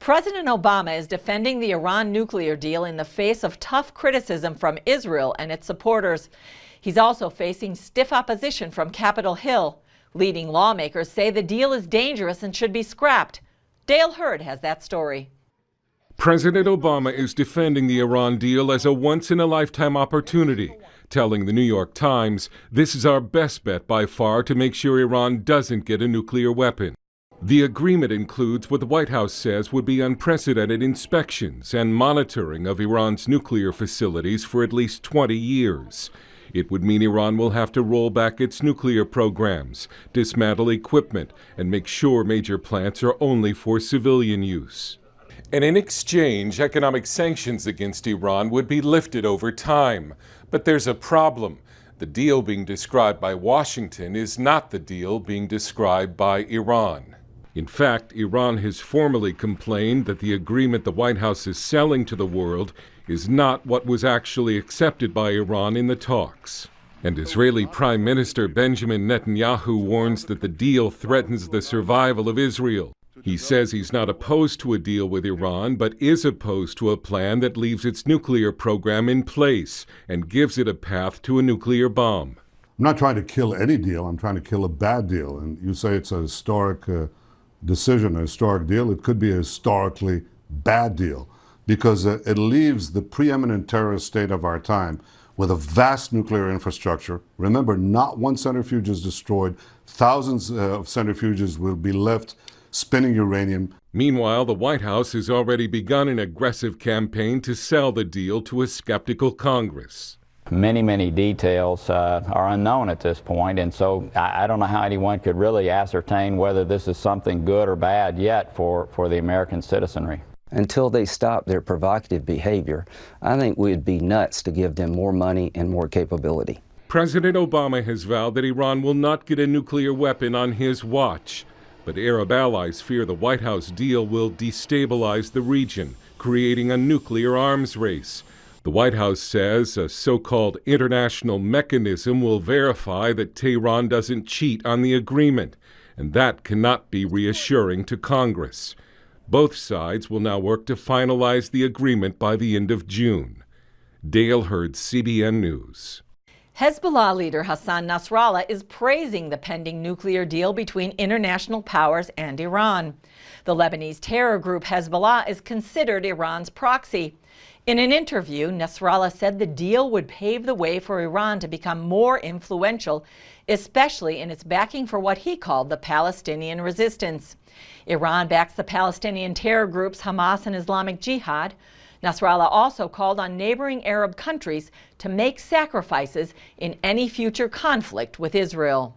President Obama is defending the Iran nuclear deal in the face of tough criticism from Israel and its supporters. He's also facing stiff opposition from Capitol Hill. Leading lawmakers say the deal is dangerous and should be scrapped. Dale Hurd has that story. President Obama is defending the Iran deal as a once-in-a-lifetime opportunity, telling the New York Times, "This is our best bet by far to make sure Iran doesn't get a nuclear weapon." The agreement includes what the White House says would be unprecedented inspections and monitoring of Iran's nuclear facilities for at least 20 years. It would mean Iran will have to roll back its nuclear programs, dismantle equipment, and make sure major plants are only for civilian use. And in exchange, economic sanctions against Iran would be lifted over time. But there's a problem. The deal being described by Washington is not the deal being described by Iran. In fact, Iran has formally complained that the agreement the White House is selling to the world is not what was actually accepted by Iran in the talks. And Israeli Prime Minister Benjamin Netanyahu warns that the deal threatens the survival of Israel. He says he's not opposed to a deal with Iran, but is opposed to a plan that leaves its nuclear program in place and gives it a path to a nuclear bomb. I'm not trying to kill any deal. I'm trying to kill a bad deal. And you say it's a historic decision, a historic deal. It could be a historically bad deal because it leaves the preeminent terrorist state of our time with a vast nuclear infrastructure. Remember, not one centrifuge is destroyed. Thousands of centrifuges will be left spinning uranium. Meanwhile, the White House has already begun an aggressive campaign to sell the deal to a skeptical Congress. Many details are unknown at this point, and so I don't know how anyone could really ascertain whether this is something good or bad yet for the American citizenry. Until they stop their provocative behavior, I think we'd be nuts to give them more money and more capability. President Obama has vowed that Iran will not get a nuclear weapon on his watch. But Arab allies fear the White House deal will destabilize the region, creating a nuclear arms race. The White House says a so-called international mechanism will verify that Tehran doesn't cheat on the agreement, and that cannot be reassuring to Congress. Both sides will now work to finalize the agreement by the end of June. Dale Hurd, CBN News. Hezbollah leader Hassan Nasrallah is praising the pending nuclear deal between international powers and Iran. The Lebanese terror group Hezbollah is considered Iran's proxy. In an interview, Nasrallah said the deal would pave the way for Iran to become more influential, especially in its backing for what he called the Palestinian resistance. Iran backs the Palestinian terror groups Hamas and Islamic Jihad. Nasrallah also called on neighboring Arab countries to make sacrifices in any future conflict with Israel.